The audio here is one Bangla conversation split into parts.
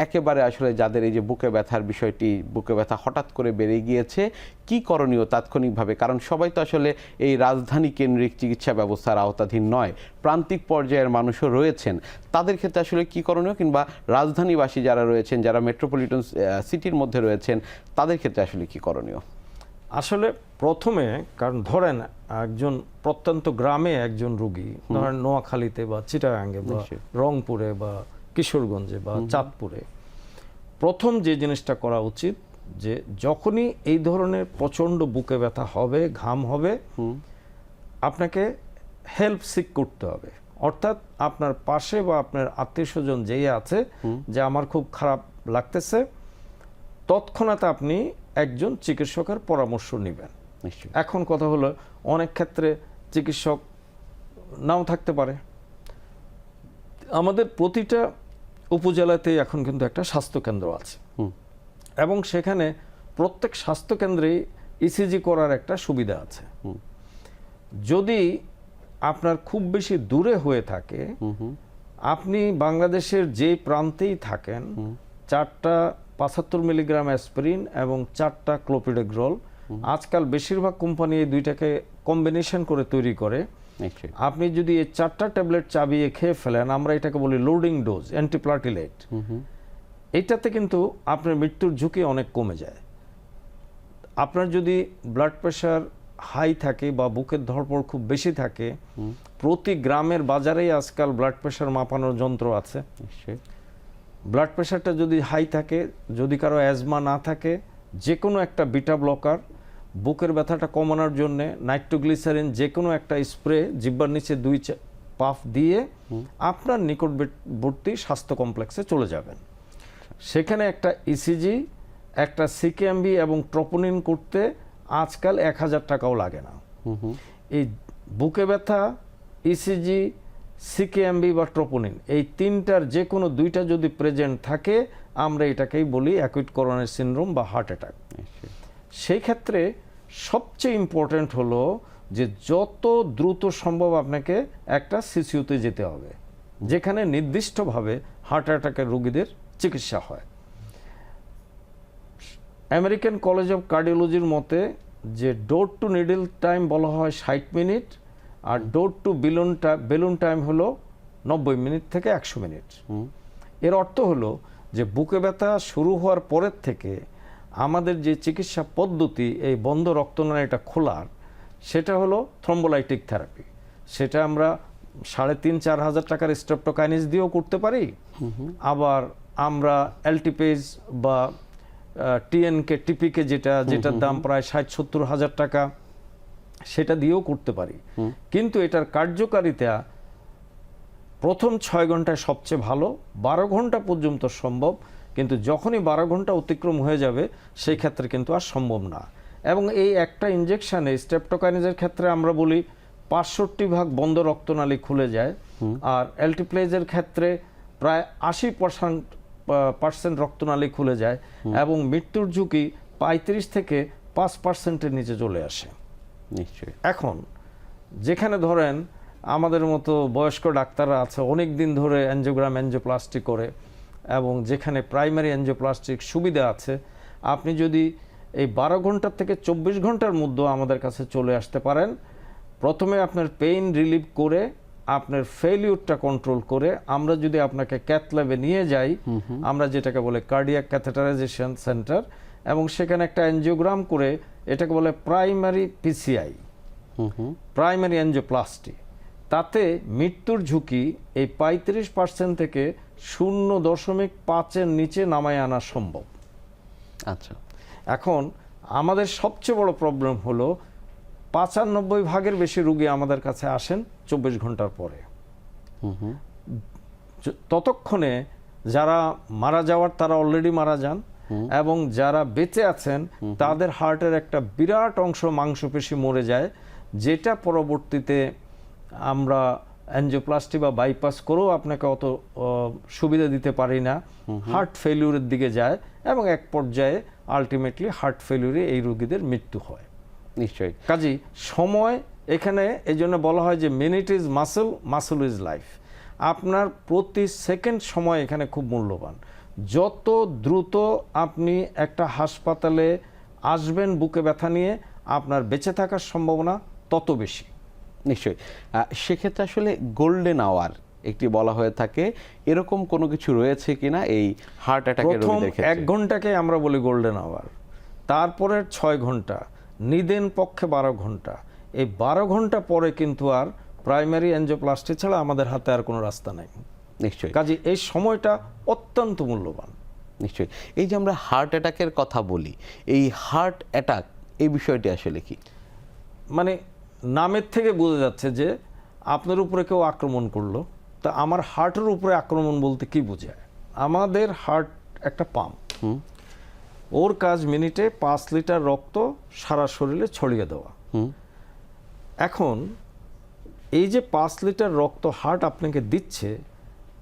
একেবারে আসলে যাদের এই যে বুকে ব্যথার বিষয়টি, বুকে ব্যথা হঠাৎ করে বেড়ে গিয়েছে, কি করণীয় তাৎক্ষণিকভাবে? কারণ সবাই তো আসলে এই রাজধানী কেন্দ্রিক চিকিৎসা ব্যবস্থার আওতাধীন নয়, প্রান্তিক পর্যায়ের মানুষও রয়েছেন। তাদের ক্ষেত্রে আসলে কি করণীয়, কিংবা রাজধানীবাসী যারা রয়েছেন, যারা মেট্রোপলিটন সিটির মধ্যে রয়েছেন, তাদের ক্ষেত্রে আসলে কি করণীয়? আসলে প্রথমে, কারণ ধরেন একজন প্রত্যন্ত গ্রামে একজন রোগী, ধরেন নোয়াখালীতে বা চিটাগাঙ্গে বা রংপুরে বা কিশোরগঞ্জে বা চাঁদপুরে, প্রথম যে জিনিসটা করা উচিত যে যখনই এই ধরনের প্রচণ্ড বুকে ব্যথা হবে, ঘাম হবে, আপনাকে হেল্প সিক করতে হবে। অর্থাৎ আপনার পাশে বা আপনার আত্মীয় স্বজন যেই আছে যে আমার খুব খারাপ লাগতেছে, তৎক্ষণাৎ আপনি একজন চিকিৎসকের পরামর্শ নেবেন। এখন কথা হলো, অনেক ক্ষেত্রে চিকিৎসক নাও থাকতে পারে। আমাদের প্রতিটা উপজেলাতেই এখন কিন্তু একটা স্বাস্থ্যকেন্দ্র আছে এবং সেখানে প্রত্যেক স্বাস্থ্যকেন্দ্রেই ইসিজি করার একটা সুবিধা আছে। যদি আপনার খুব বেশি দূরে হয়ে থাকে, আপনি বাংলাদেশের যে প্রান্তেই থাকেন, 4টা 75 মিলিগ্রাম অ্যাসপিরিন এবং 4টা ক্লোপিডোগ্রল, আজকাল বেশিরভাগ কোম্পানি এই দুইটাকে কম্বিনেশন করে তৈরি করে। আপনি যদি এই 4টা ট্যাবলেট চাবিয়ে খেয়ে ফেলেন, আমরা এটাকে বলি লোডিং ডোজ, অ্যান্টিপ্লাটিলেট, এইটাতে কিন্তু আপনার মৃত্যুর ঝুঁকি অনেক কমে যায়। আপনার যদি ব্লাড প্রেশার হাই থাকে বা বুকের ধড়ফড় খুব বেশি থাকে, প্রতি গ্রামের বাজারেই আজকাল ব্লাড প্রেশার মাপানোর যন্ত্র আছে। ব্লাড প্রেশারটা যদি হাই থাকে, যদি কারো অ্যাজমা না থাকে, যে কোনো একটা বিটা ব্লকার বুকের ব্যথাটা কমানোর জন্য নাইট্রোগ্লিসারিন যে কোনো একটা স্প্রে জিহ্বার নিচে 2 পাফ দিয়ে আপনার নিকটবর্তী স্বাস্থ্য কমপ্লেক্সে চলে যাবেন। সেখানে একটা ইসিজি, একটা সিকেএমবি এবং ট্রোপোনিন করতে আজকাল 1000 টাকাও লাগে না। এই বুকে ব্যথা, ইসিজি, সিকেএমবি বা ট্রোপোনিন, এই তিনটার যে কোনো দুইটা যদি প্রেজেন্ট থাকে, আমরা এটাকেই বলি অ্যাকুইট করোনারি সিনড্রোম বা হার্ট অ্যাটাক। সেই ক্ষেত্রে সবচেয়ে ইম্পর্ট্যান্ট হলো যে যত দ্রুত সম্ভব আপনাকে একটা সিসিউতে যেতে হবে, যেখানে নির্দিষ্টভাবে হার্ট অ্যাটাকের রোগীদের চিকিৎসা হয়। আমেরিকান কলেজ অফ কার্ডিওলজির মতে যে ডোর টু নিডল টাইম বলা হয় 60 মিনিট, আর ডোর টু বেলুন টাইম হলো 90 মিনিট থেকে 100 মিনিট। এর অর্থ হলো যে বুকে ব্যথা শুরু হওয়ার পরের থেকে আমাদের যে চিকিৎসা পদ্ধতি, এই বন্ধ রক্তনালীটা খোলার, সেটা হলো থ্রম্বোলাইটিক থেরাপি। সেটা আমরা 3,500-4 হাজার টাকার স্ট্রেপ্টোকাইনিস দিয়েও করতে পারি, আবার আমরা এলটিপেজ বা টিএনকে টিপিকে যেটার দাম প্রায় 60-70 হাজার টাকা, সেটা দিয়েও করতে পারি। কিন্তু এটার কার্যকারিতা প্রথম 6 ঘন্টায় সবচেয়ে ভালো, 12 ঘন্টা পর্যন্ত সম্ভব, কিন্তু যখনই 12 ঘন্টা অতিক্রম হয়ে যাবে সেই ক্ষেত্রে কিন্তু আর সম্ভব না। এবং এই একটা ইনজেকশনে স্ট্রেপ্টোকাইনেজের ক্ষেত্রে আমরা বলি 65% বন্ধ রক্তনালী খুলে যায়, আর অ্যালটিপ্লেজের ক্ষেত্রে প্রায় 80% রক্তনালী খুলে যায় এবং মৃত্যুর ঝুঁকি 35 থেকে 5%-এর নিচে চলে আসে। নিশ্চয়ই। এখন যেখানে ধরেন আমাদের মতো বয়স্ক ডাক্তাররা আছে, অনেক দিন ধরে অ্যাঞ্জিওগ্রাম, অ্যাঞ্জিওপ্লাস্টি করে, এবং যেখানে প্রাইমারি অ্যাঞ্জিওপ্লাস্টিক সুবিধা আছে, আপনি যদি এই 12 ঘন্টার থেকে 24 ঘন্টার মধ্যে আমাদের কাছে চলে আসতে পারেন, প্রথমে আপনার পেইন রিলিভ করে আপনার ফেলিউরটা কন্ট্রোল করে আমরা যদি আপনাকে ক্যাথ ল্যাবে নিয়ে যাই, আমরা যেটাকে বলে কার্ডিয়াক ক্যাথেটারাইজেশন সেন্টার, এবং সেখানে একটা অ্যাঞ্জিওগ্রাম করে, এটাকে বলে প্রাইমারি পিসিআই, প্রাইমারি অ্যাঞ্জিওপ্লাস্টি, তাতে মৃত্যুর ঝুঁকি এই 35% থেকে 0.5-এর নিচে নামায় আনা সম্ভব। আচ্ছা, এখন আমাদের সবচেয়ে বড় প্রবলেম হলো 95% বেশি রোগী আমাদের কাছে আসেন 24 ঘন্টার পরে। ততক্ষণে যারা মারা যাওয়ার তারা অলরেডি মারা যান, এবং যারা বেঁচে আছেন তাদের হার্টের একটা বিরাট অংশ মাংসপেশি মরে যায়, যেটা পরবর্তীতে আমরা অ্যাঞ্জিওপ্লাস্টি বা বাইপাস করেও আপনাকে অত সুবিধা দিতে পারি না, হার্ট ফেলিউরের দিকে যায়, এবং এক পর্যায়ে আলটিমেটলি হার্ট ফেলিউরে এই রোগীদের মৃত্যু হয়। নিশ্চয়ই। কাজেই সময় এখানে এই জন্য বলা হয় যে minute is muscle, muscle is life. আপনার প্রতি সেকেন্ড সময় এখানে খুব মূল্যবান। যত দ্রুত আপনি একটা হাসপাতালে আসবেন বুকে ব্যথা নিয়ে, আপনার বেঁচে থাকার সম্ভাবনা তত বেশি। নিশ্চয়ই। সেক্ষেত্রে আসলে গোল্ডেন আওয়ার একটি বলা হয়ে থাকে, এরকম কোনো কিছু রয়েছে কিনা এই হার্ট অ্যাটাকের প্রথম রোগীদের 1 ক্ষেত্রে? ঘন্টাকে আমরা বলি গোল্ডেন আওয়ার, তারপরের 6 ঘন্টা, নিদেন পক্ষে 12 ঘন্টা। এই 12 ঘন্টা পরে কিন্তু আর প্রাইমারি অ্যাঞ্জিওপ্লাস্টি ছাড়া আমাদের হাতে আর কোনো রাস্তা নাই। নিশ্চয়ই, কাজে এই সময়টা অত্যন্ত মূল্যবান। নিশ্চয়ই। এই যে আমরা হার্ট অ্যাটাকের কথা বলি, এই হার্ট অ্যাটাক এই বিষয়টি আসলে কি? মানে নামের থেকে বোঝা যাচ্ছে যে আপনার উপরে কেউ আক্রমণ করলো, তা আমার হার্টের উপরে আক্রমণ বলতে কি বোঝায়? আমাদের হার্ট একটা পাম্প, ওর কাজ মিনিটে 5 লিটার রক্ত সারা শরীরে ছড়িয়ে দেওয়া। এখন এই যে 5 লিটার রক্ত হার্ট আপনাকে দিচ্ছে,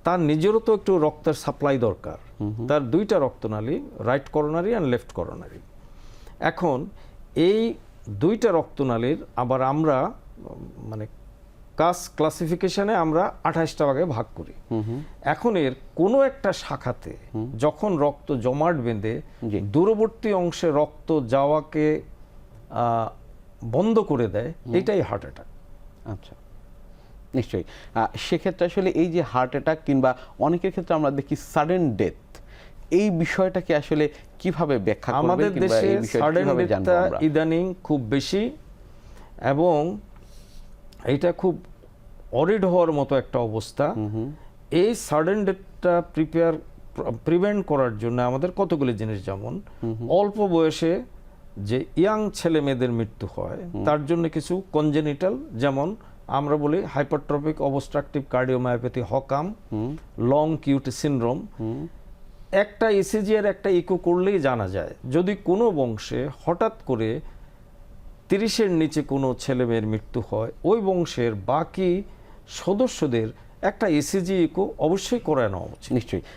তার নিজেরও তো একটু রক্তের সাপ্লাই দরকার। তার 2টা রক্তনালী, right coronary and left coronary. এখন এই 2টা রক্তনালীর আবার আমরা মানে ক্লাসিফিকেশনে আমরা 28টা ভাগে ভাগ করি। এখন এর কোনো একটা শাখাতে যখন রক্ত জমাট বেঁধে জি। দূরবর্তী অংশে রক্ত যাওয়াকে বন্ধ করে দেয়, এটাই হার্ট অ্যাটাক। আচ্ছা, নিশ্চয়ই। সেক্ষেত্রে আসলে এই যে হার্ট অ্যাটাক কিংবা অনেকের ক্ষেত্রে আমরা দেখি সাডেন ডেথ, এই বিষয়টাকে আসলে কিভাবে ব্যাখ্যা করবেন আমাদের কিংবা দেশে এই বিষয়টা সাডেন কিভাবে জানবো ডেথটা আমরা? ইদানিং খুব বেশি, এবং এটা খুব অরিড হওয়ার মতো একটা অবস্থা। এই সাডেন ডেথটা প্রিভেন্ট করার জন্য আমাদের কতগুলি জিনিস, যেমন অল্প বয়সে যে ইয়াং ছেলে মেয়েদের মৃত্যু হয়, তার জন্য কিছু কনজেনিটাল, যেমন আমরা বলি hypertrophic obstructive cardiomyopathy, HOCM, long QT syndrome. একটা ইসিজি এর একটা ইকো করলেই জানা যায় যদি কোনো বংশে হঠাৎ করে 30-এর নিচে কোনো ছেলে মেয়ের মৃত্যু হয়, ওই বংশের বাকি সদস্যদের একটা ইসিজি ইকো অবশ্যই করানো উচিত। নিশ্চয়ই।